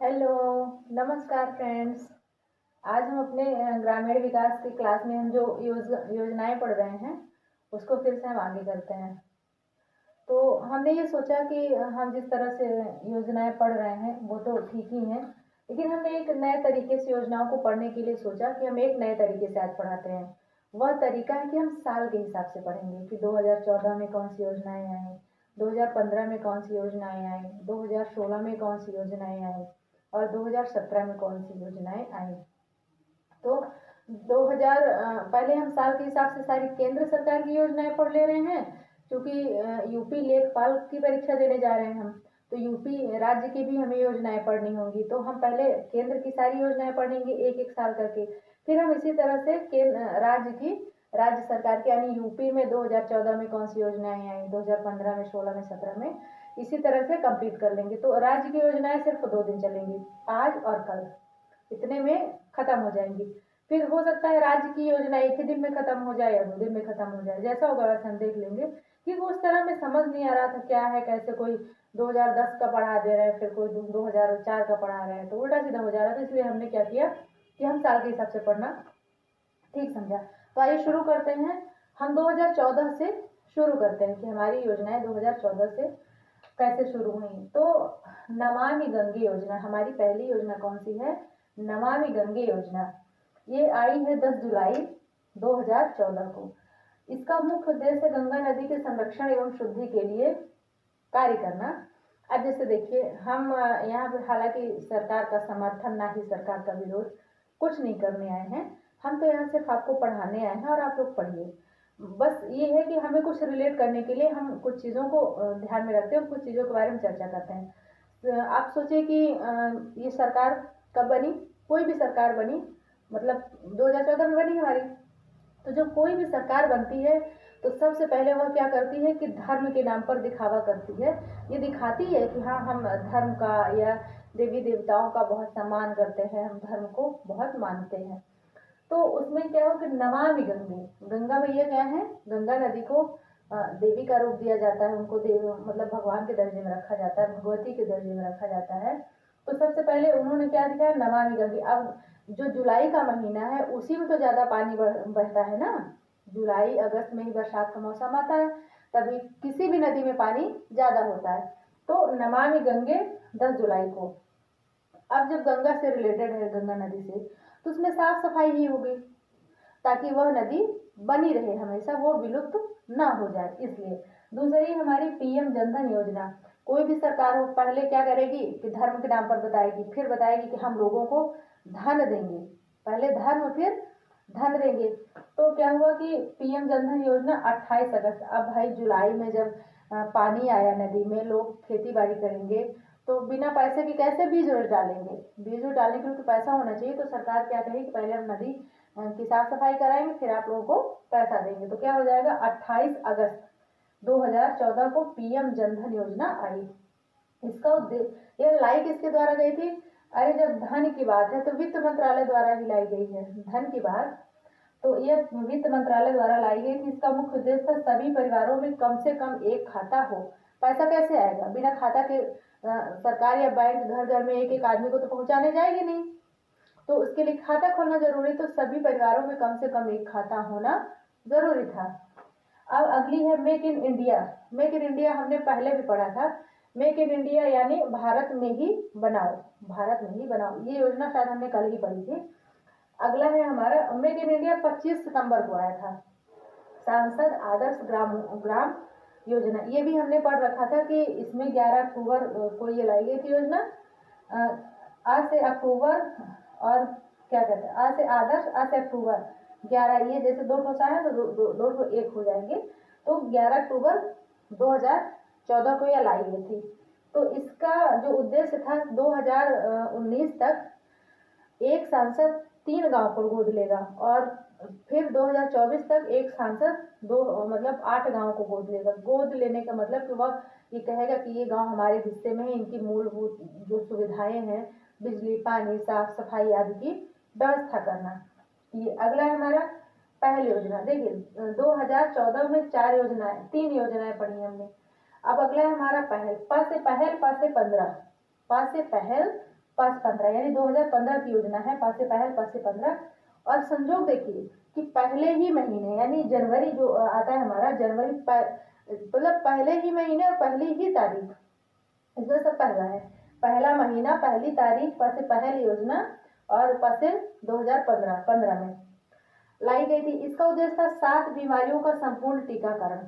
Hello, नमस्कार friends. आज हम अपने ग्रामीण विकास की क्लास में हम जो योजनाएं पढ़ रहे हैं उसको फिर से हम आगे करते हैं। तो हमने ये सोचा कि हम जिस तरह से योजनाएं पढ़ रहे हैं वो तो ठीक ही हैं, लेकिन हमने एक नए तरीके से योजनाओं को पढ़ने के लिए सोचा कि हम एक नए तरीके से आज पढ़ाते हैं। वह तरीका है कि हम साल के हिसाब से पढ़ेंगे कि 2014 में कौन सी योजनाएं आई, 2015 में कौन सी योजनाएं आई, 2016 में कौन सी योजनाएं आई और 2017 में कौन सी योजनाएं आई। तो 2000 पहले हम साल के हिसाब से सारी केंद्र सरकार की योजनाएं पढ़ ले रहे हैं, क्योंकि यूपी लेखपाल की परीक्षा देने जा रहे हैं हम। तो यूपी राज्य की भी हमें योजनाएं पढ़नी होंगी, तो हम पहले केंद्र की सारी योजनाएं पढ़ेंगे एक एक साल करके। फिर हम इसी तरह से राज्य सरकार की यानी यूपी में 2014 में कौन सी योजनाएं आई, 2015 में, 16 में, 17 में, इसी तरह से कंप्लीट कर लेंगे। तो राज्य की योजनाएं सिर्फ 2 दिन चलेंगी, आज और कल, इतने में खत्म हो जाएंगी। फिर हो सकता है राज्य की योजना एक ही दिन में खत्म हो जाए या 2 दिन में खत्म हो जाए, जैसा होगा वैसे हम देख लेंगे। क्योंकि उस तरह में समझ नहीं आ रहा था क्या है कैसे, कोई 2010 का पढ़ा दे रहा है, फिर कोई 2004 का पढ़ा रहा है, तो उल्टा सीधा हो जा रहा था। इसलिए हमने क्या किया कि हम साल के हिसाब से पढ़ना ठीक समझा। तो आइए शुरू करते हैं। हम 2014 से शुरू करते हैं कि हमारी योजनाएं 2014 से कैसे शुरू हुई। तो नमामि गंगे योजना हमारी पहली योजना कौन सी है? नमामि गंगे योजना। ये आई है 10 जुलाई 2014 को। इसका मुख्य उद्देश्य गंगा नदी के संरक्षण एवं शुद्धि के लिए कार्य करना। अब जैसे देखिए, हम यहाँ पर हालांकि सरकार का समर्थन ना ही सरकार का विरोध कुछ नहीं करने आए हैं। हम तो यहाँ सिर्फ आपको पढ़ाने आए हैं और आप लोग पढ़िए। बस ये है कि हमें कुछ रिलेट करने के लिए हम कुछ चीज़ों को ध्यान में रखते हैं और कुछ चीज़ों के बारे में चर्चा करते हैं। आप सोचिए कि ये सरकार कब बनी? कोई भी सरकार बनी, मतलब 2014 में बनी हमारी। तो जब कोई भी सरकार बनती है तो सबसे पहले वह क्या करती है कि धर्म के नाम पर दिखावा करती है। ये दिखाती है कि हाँ, हम धर्म का या देवी देवताओं का बहुत सम्मान करते हैं, हम धर्म को बहुत मानते हैं। तो उसमें क्या हो कि नमामि गंगे, गंगा मैया क्या है? गंगा नदी को देवी का रूप दिया जाता है, उनको देव मतलब भगवान के दर्जे में रखा जाता है, भगवती के दर्जे में रखा जाता है। तो सबसे पहले उन्होंने क्या दिखाया? नमामि गंगे। अब जो जुलाई का महीना है उसी में तो ज्यादा पानी बहता है ना। जुलाई अगस्त में ही बरसात का मौसम आता है, तभी किसी भी नदी में पानी ज्यादा होता है। तो नमामि गंगे 10 जुलाई को। अब जब गंगा से रिलेटेड है, गंगा नदी से, तो उसमें साफ सफाई ही होगी ताकि वह नदी बनी रहे हमेशा, वो विलुप्त ना हो जाए। इसलिए दूसरी हमारी पीएम जनधन योजना। कोई भी सरकार हो पहले क्या करेगी कि धर्म के नाम पर बताएगी, फिर बताएगी कि हम लोगों को धन देंगे। पहले धर्म फिर धन देंगे। तो क्या हुआ कि पीएम जनधन योजना 28 अगस्त, अब भाई जुलाई में जब पानी आया नदी में, लोग खेती बाड़ी करेंगे तो बिना पैसे के कैसे बीज डालेंगे? बीज डालने के लिए तो पैसा होना चाहिए। तो सरकार क्या कहेगी कि पहले हम नदी की साफ सफाई कराएंगे, फिर आप लोगों को पैसा देंगे। तो क्या हो जाएगा? 28 अगस्त 2014 को पीएम जनधन योजना आई। इसका उद्देश्य, यह लाई किसके द्वारा गई थी? अरे जब धन की बात है तो वित्त मंत्रालय द्वारा ही लाई गई है। धन की बात तो यह वित्त मंत्रालय द्वारा लाई गई थी। इसका मुख्य उद्देश्य था सभी परिवारों में कम से कम एक खाता हो। पैसा कैसे आएगा? बिना खाता के सरकार या बैंक घर घर में एक एक आदमी को तो पहुंचाने जाएगी नहीं, तो उसके लिए खाता खोलना जरूरी। तो सभी परिवारों में कम से कम एक खाता होना जरूरी था। अब अगली है make in India. Make in India हमने पहले भी पढ़ा था। मेक इन इंडिया यानी भारत में ही बनाओ, भारत में ही बनाओ। ये योजना शायद हमने कल ही पढ़ी थी। अगला है हमारा मेक इन इंडिया, 25 सितंबर को आया था। सांसद आदर्श ग्राम योजना, ये भी हमने पढ़ रखा था कि इसमें 11 अक्टूबर को ये लाई गई थी योजना। आज से अक्टूबर और क्या कहते हैं, आज से आदर्श, आज से अक्टूबर 11, ये जैसे 2 ठोसा है तो 2 1 हो जाएंगे। तो 11 अक्टूबर 2014 को यह लाई गई थी। तो इसका जो उद्देश्य था 2019 तक एक सांसद 3 गांव को गोद लेगा, और फिर 2024 तक एक सांसद 2 मतलब 8 गांव को गोद लेगा। गोद लेने का मतलब कि वह ये कहेगा कि ये गांव हमारे हिस्से में है, इनकी मूलभूत जो सुविधाएं हैं, बिजली, पानी, साफ सफाई आदि की व्यवस्था करना। ये अगला है हमारा पहल योजना। देखिए 2014 में 3 योजनाएं पढ़ी हमने। अब अगला है हमारा पहल। प से पहल, प से 15, प से पहल, पास 15, यानी 2015 की योजना है। पासे पहल पासे 15। और संजोग देखिए कि पहले ही महीने यानी जनवरी जो आता है हमारा, जनवरी मतलब पहले ही महीने और पहली ही तारीख, इसमें सब पहला है, पहला महीना पहली तारीख पासे पहल योजना और पासे 2015 में लाई गई थी। इसका उद्देश्य था 7 बीमारियों का संपूर्ण टीकाकरण।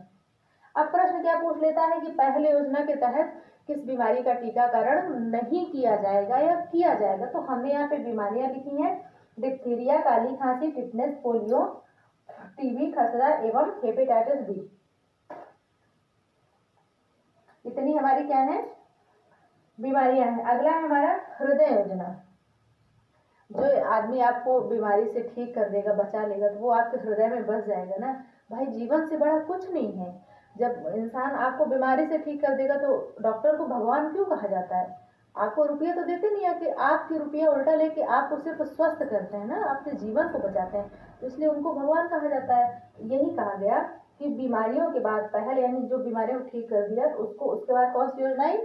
अब प्रश्न क्या पूछ लेता है कि पहले योजना के तहत किस बीमारी का टीकाकरण नहीं किया जाएगा या किया जाएगा। तो हमने यहाँ पे बीमारियां लिखी हैं, डिप्थीरिया, काली खांसी, टिटनेस, पोलियो, टीबी, खसरा एवं हेपेटाइटिस बी। इतनी हमारी क्या है, बीमारियां हैं। अगला है हमारा हृदय योजना। जो आदमी आपको बीमारी से ठीक कर देगा, बचा लेगा, तो वो आपके हृदय में बस जाएगा ना। भाई जीवन से बड़ा कुछ नहीं है। जब इंसान आपको बीमारी से ठीक कर देगा तो डॉक्टर को भगवान क्यों कहा जाता है? आपको रुपये तो देते नहीं है कि आपके रुपया उल्टा लेके आपको सिर्फ स्वस्थ करते हैं ना, आपके जीवन को बचाते हैं, तो इसलिए उनको भगवान कहा जाता है। यही कहा गया कि बीमारियों के बाद पहले, यानी जो बीमारियों को ठीक कर दिया उसको, उसके बाद कौन सी योजना आई?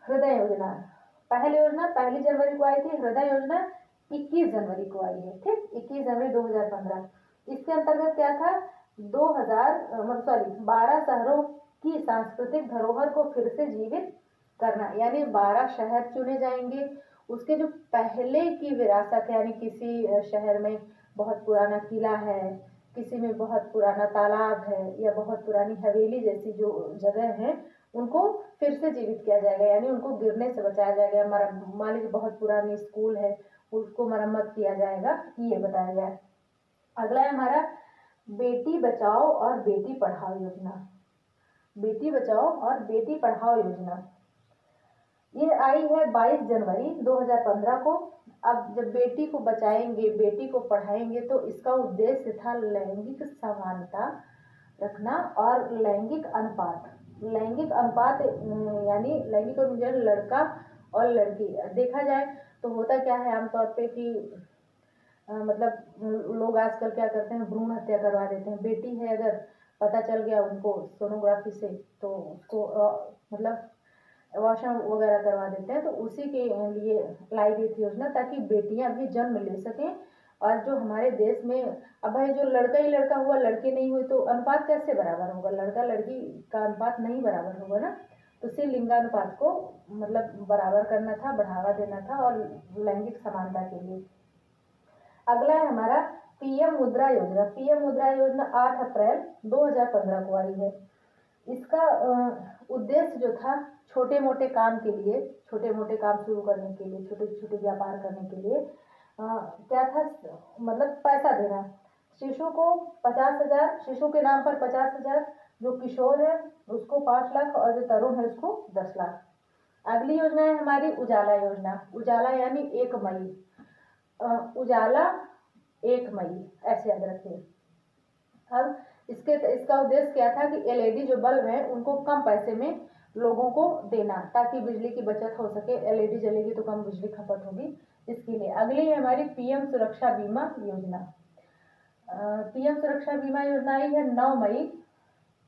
हृदय योजना। पहल योजना 1 जनवरी को आई थी, हृदय योजना 21 जनवरी को आई है। ठीक, 21 जनवरी 2015। इसके अंतर्गत क्या था, 12 शहरों की सांस्कृतिक धरोहर को फिर से जीवित करना, यानी 12 शहर चुने जाएंगे। उसके जो पहले की विरासत है, यानी किसी शहर में बहुत पुराना किला है, किसी में बहुत पुराना तालाब है, या बहुत पुरानी हवेली जैसी जो जगह है, उनको फिर से जीवित किया जाएगा, यानी उनको गिरने से बचाया जाएगा। मान लीजिए बहुत पुरानी स्कूल है, उसको मरम्मत किया जाएगा, ये बताया गया है। अगला है हमारा बेटी बचाओ और बेटी पढ़ाओ योजना। बेटी बचाओ और बेटी पढ़ाओ योजना ये आई है 22 जनवरी 2015 को। अब जब बेटी को बचाएंगे, बेटी को पढ़ाएंगे, तो इसका उद्देश्य था लैंगिक समानता रखना और लैंगिक अनुपात। लैंगिक अनुपात यानी लैंगिक अनुपात लड़का और लड़की। देखा जाए तो होता क्या है आमतौर पे कि मतलब लोग आजकल क्या करते हैं, भ्रूण हत्या करवा देते हैं। बेटी है अगर पता चल गया उनको सोनोग्राफी से, तो उसको मतलब अबॉर्शन वगैरह करवा देते हैं। तो उसी के लिए लाई गई थी योजना, ताकि बेटियां भी जन्म ले सकें। और जो हमारे देश में अब भाई जो लड़का ही लड़का हुआ, लड़की नहीं हुई, तो अनुपात कैसे बराबर होगा? लड़का लड़की का अनुपात नहीं बराबर होगा ना। तो इसी लिंगानुपात को मतलब बराबर करना था, बढ़ावा देना था, और लैंगिक समानता के लिए। अगला है हमारा पीएम मुद्रा योजना। पीएम मुद्रा योजना 8 अप्रैल 2015 को आई है। इसका उद्देश्य जो था, छोटे मोटे काम के लिए, छोटे मोटे काम शुरू करने के लिए, छोटे छोटे व्यापार करने के लिए क्या था, मतलब पैसा देना। शिशु को 50,000, शिशु के नाम पर 50,000, जो किशोर है उसको 5 लाख, और जो तरुण है उसको 10 लाख। अगली योजना है हमारी उजाला योजना। उजाला यानी 1 मई, उजाला 1 मई, ऐसे याद रखिए। अब इसका उद्देश्य क्या था कि एलईडी जो बल्ब है उनको कम पैसे में लोगों को देना, ताकि बिजली की बचत हो सके। एलईडी जलेगी तो कम बिजली खपत होगी, इसके लिए। अगली है हमारी पीएम सुरक्षा बीमा योजना। पीएम सुरक्षा बीमा योजना आई है 9 मई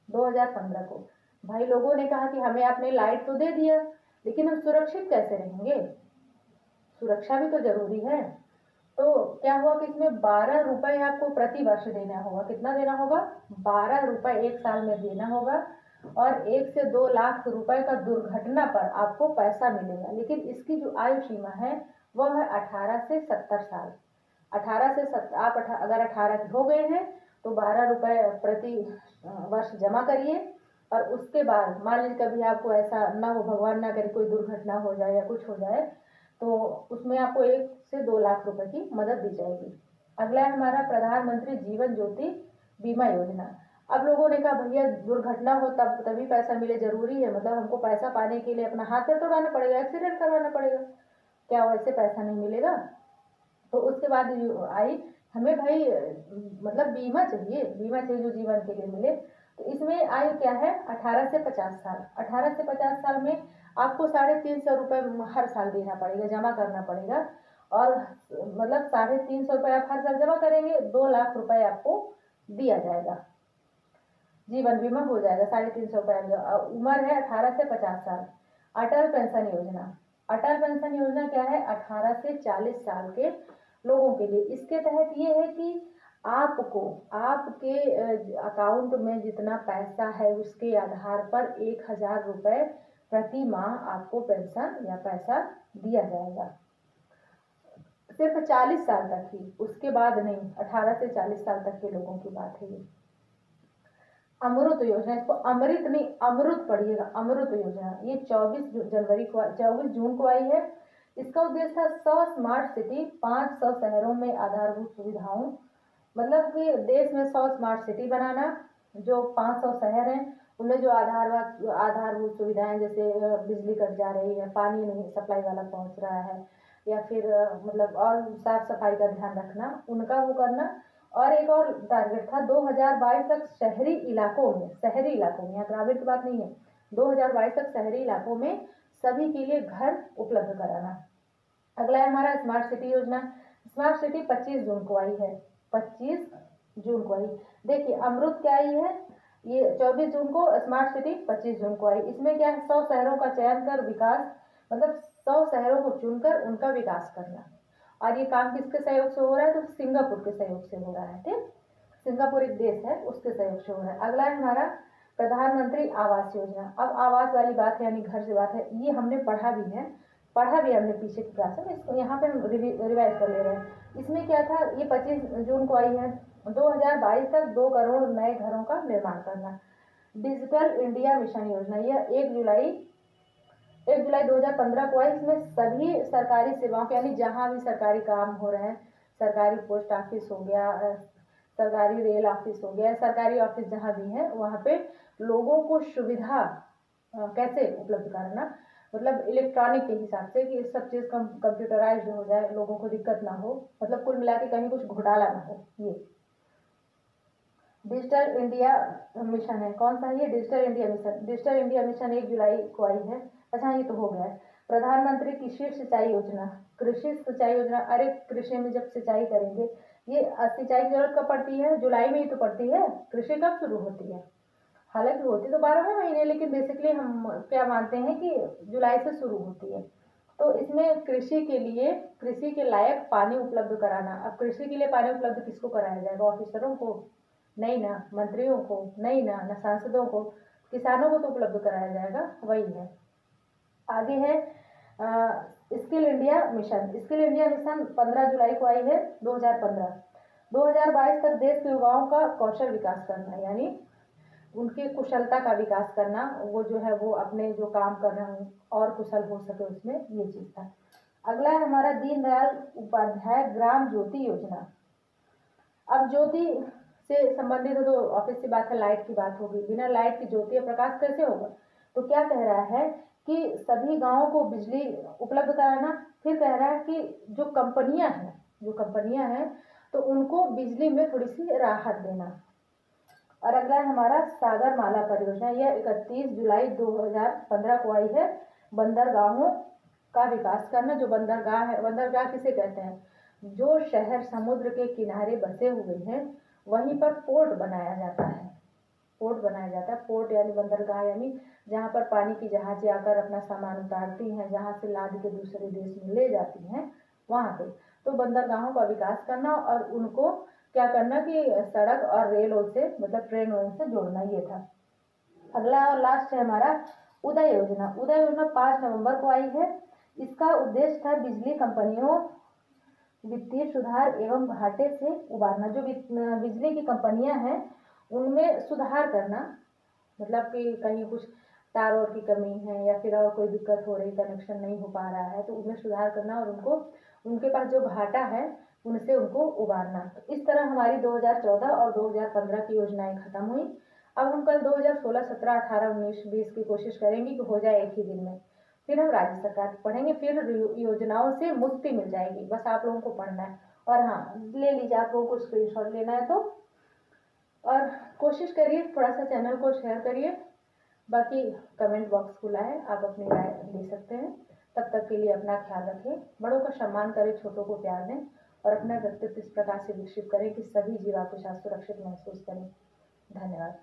2015 को। भाई लोगों ने कहा कि हमें आपने लाइट तो दे दिया, लेकिन हम सुरक्षित कैसे रहेंगे? सुरक्षा भी तो जरूरी है। तो क्या हुआ कि इसमें 12 रुपए आपको प्रति वर्ष देना होगा। कितना देना होगा? 12 रुपए 1 साल में देना होगा, और 1 से 2 लाख रुपए का दुर्घटना पर आपको पैसा मिलेगा। लेकिन इसकी जो आयु सीमा है वह है 18 से 70 साल। 18 से 70, आप अगर 18 के हो गए हैं तो 12 रुपए प्रति वर्ष जमा करिए, और उसके बाद मान लीजिए कभी आपको ऐसा ना हो, भगवान ना करे, कोई दुर्घटना हो जाए या कुछ हो जाए, तो उसमें आपको 1 से 2 लाख रुपए की मदद दी जाएगी। अगला है हमारा प्रधानमंत्री जीवन ज्योति बीमा योजना। अब लोगों ने कहा भैया दुर्घटना हो तब तभी पैसा मिले, जरूरी है, मतलब हमको पैसा पाने के लिए अपना हाथ पैर तोड़ाना पड़ेगा, एक्सीडेंट करवाना पड़ेगा, क्या वैसे पैसा नहीं मिलेगा? तो उसके बाद आई हमें भाई मतलब बीमा चाहिए, बीमा चाहिए जो जीवन के लिए मिले। तो इसमें आयु क्या है? 18 से 50 साल। 18 से 50 साल में आपको 350 रुपये हर साल देना पड़ेगा, जमा करना पड़ेगा। और मतलब 350 रुपये आप हर साल जमा करेंगे, 2 लाख रुपए आपको दिया जाएगा, जीवन बीमा हो जाएगा 350 रुपये। उम्र है 18 से 50 साल। अटल पेंशन योजना। अटल पेंशन योजना क्या है? 18 से 40 साल के लोगों के लिए। इसके तहत ये है कि आपको आपके अकाउंट में जितना पैसा है उसके आधार पर 1000 रुपये प्रति माह आपको पेंशन या पैसा दिया जाएगा। सिर्फ 40 साल तक ही, उसके बाद नहीं। 18 से 40 साल तक के लोगों की बात है ये। अमृत योजना, इसको अमृत नहीं अमृत पढ़िएगा, अमृत योजना, ये 24 जून को आई है। इसका उद्देश्य था 100 स्मार्ट सिटी, 500 शहरों में आधारभूत सुविधाओं, मतलब कि देश में 100 स्मार्ट सिटी बनाना, जो 500 शहर हैं उनमें जो आधारभूत सुविधाएं, जैसे बिजली कट जा रही है, पानी नहीं सप्लाई वाला पहुंच रहा है, या फिर मतलब और साफ सफाई का ध्यान रखना, उनका वो करना। और एक और टारगेट था 2022 तक शहरी इलाकों में, यहाँ ग्रामीण की बात नहीं है, 2022 तक शहरी इलाकों में सभी के लिए घर उपलब्ध कराना। अगला है हमारा स्मार्ट सिटी योजना। स्मार्ट सिटी 25 जून को आई है, 25 जून को आई। देखिए अमृत क्या आई है, ये 24 जून को, स्मार्ट सिटी 25 जून को आई। इसमें क्या है, 100 शहरों का चयन कर विकास, मतलब 100 शहरों को चुनकर उनका विकास करना। और ये काम किसके सहयोग से हो रहा है? तो सिंगापुर के सहयोग से हो रहा है। ठीक, सिंगापुर एक देश है, उसके सहयोग से हो रहा है। अगला है हमारा प्रधानमंत्री आवास योजना। अब आवास वाली बात है, यानी घर से बात है, ये हमने पढ़ा भी हमने पीछे की क्लास में, इसको यहाँ पे हम रिवाइज कर ले रहे हैं। इसमें क्या था, ये 25 जून को आई है। 2022 तक 2 करोड़ नए घरों का निर्माण करना। डिजिटल इंडिया मिशन योजना, यह 1 जुलाई 2015 को आई। इसमें सभी सरकारी सेवाओं के, यानी जहाँ भी सरकारी काम हो रहे हैं, सरकारी पोस्ट ऑफिस हो गया, सरकारी रेल ऑफिस हो गया, सरकारी ऑफिस जहाँ भी है वहाँ पे लोगों को सुविधा कैसे उपलब्ध कराना, मतलब इलेक्ट्रॉनिक के हिसाब से कि सब चीज़ कंप्यूटराइज्ड हो जाए, लोगों को दिक्कत ना हो, मतलब कुल मिला के कहीं कुछ घोटाला ना हो। ये डिजिटल इंडिया मिशन है। कौन सा है ये? Digital India mission. Digital India mission 1 जुलाई को आई है। अच्छा, ये तो हो गया है। प्रधानमंत्री कृषि सिंचाई योजना, कृषि सिंचाई योजना, अरे कृषि में जब सिंचाई करेंगे, ये सिंचाई की जरूरत कब पड़ती है? जुलाई में ही तो पड़ती है। कृषि कब शुरू होती है? हालांकि होती तो 12वें महीने, लेकिन बेसिकली हम क्या मानते हैं कि जुलाई से शुरू होती है। तो इसमें कृषि के लायक पानी उपलब्ध कराना। अब कृषि के लिए पानी उपलब्ध किसको कराया जाएगा? ऑफिसरों को नहीं ना, मंत्रियों को नहीं ना, सांसदों को, किसानों को तो उपलब्ध कराया जाएगा, वही है। आगे है skill India mission. Skill India mission 15 जुलाई को आई है, 2015। 2022 तक देश के युवाओं का कौशल विकास करना, यानी उनकी कुशलता का विकास करना, वो जो है वो अपने जो काम कर रहे हैं और कुशल हो सके उसमें, ये चीज़ था। अगला है हमारा दीनदयाल उपाध्याय ग्राम ज्योति योजना। अब ज्योति से संबंधित है तो ऑफिस की बात है, लाइट की बात होगी। बिना लाइट की ज्योति या प्रकाश कैसे होगा? तो क्या कह रहा है कि सभी गांवों को बिजली उपलब्ध कराना। फिर कह रहा है कि जो कंपनियां हैं तो उनको बिजली में थोड़ी सी राहत देना। और अगला है हमारा सागरमाला परियोजना। यह 31 जुलाई 2015 को आई है। बंदरगाहों का विकास करना। जो बंदरगाह है, बंदरगाह किसे कहते हैं? जो शहर समुद्र के किनारे बसे हुए हैं वहीं पर पोर्ट बनाया जाता है। पोर्ट यानी बंदरगाह, यानी जहाँ पर पानी की जहाजें आकर अपना सामान उतारती हैं, जहाँ से लाद के दूसरे देश में ले जाती हैं, वहाँ पे तो बंदरगाहों का विकास करना और उनको क्या करना कि सड़क और रेलों से, मतलब ट्रेन से जोड़ना, ये था। अगला और लास्ट है हमारा उदय योजना। उदय योजना 5 नवंबर को आई है। इसका उद्देश्य था बिजली कंपनियों वित्तीय सुधार एवं घाटे से उबारना। जो बिजली की कंपनियां हैं उनमें सुधार करना, मतलब कि कहीं कुछ तार और की कमी है या फिर और कोई दिक्कत हो रही, कनेक्शन नहीं हो पा रहा है, तो उनमें सुधार करना और उनको उनके पास जो घाटा है उनसे उनको उबारना। तो इस तरह हमारी 2014 और 2015 की योजनाएं खत्म हुई। अब हम कल 2016, 17, 18, 19, 20 की कोशिश करेंगे कि हो जाए एक ही दिन में। फिर हम राज्य सरकार पढ़ेंगे, फिर योजनाओं से मुक्ति मिल जाएगी। बस आप लोगों को पढ़ना है। और हाँ, ले लीजिए, आप लोगों को स्क्रीनशॉट लेना है तो, और कोशिश करिए थोड़ा सा चैनल को शेयर करिए। बाकी कमेंट बॉक्स खुला है, आप अपनी राय दे सकते हैं। तब तक के लिए अपना ख्याल रखें, बड़ों का सम्मान करें, छोटों को प्यार दें और अपना व्यक्तित्व इस प्रकार से विकसित करें कि सभी जीव आपके साथ सुरक्षित महसूस करें। धन्यवाद।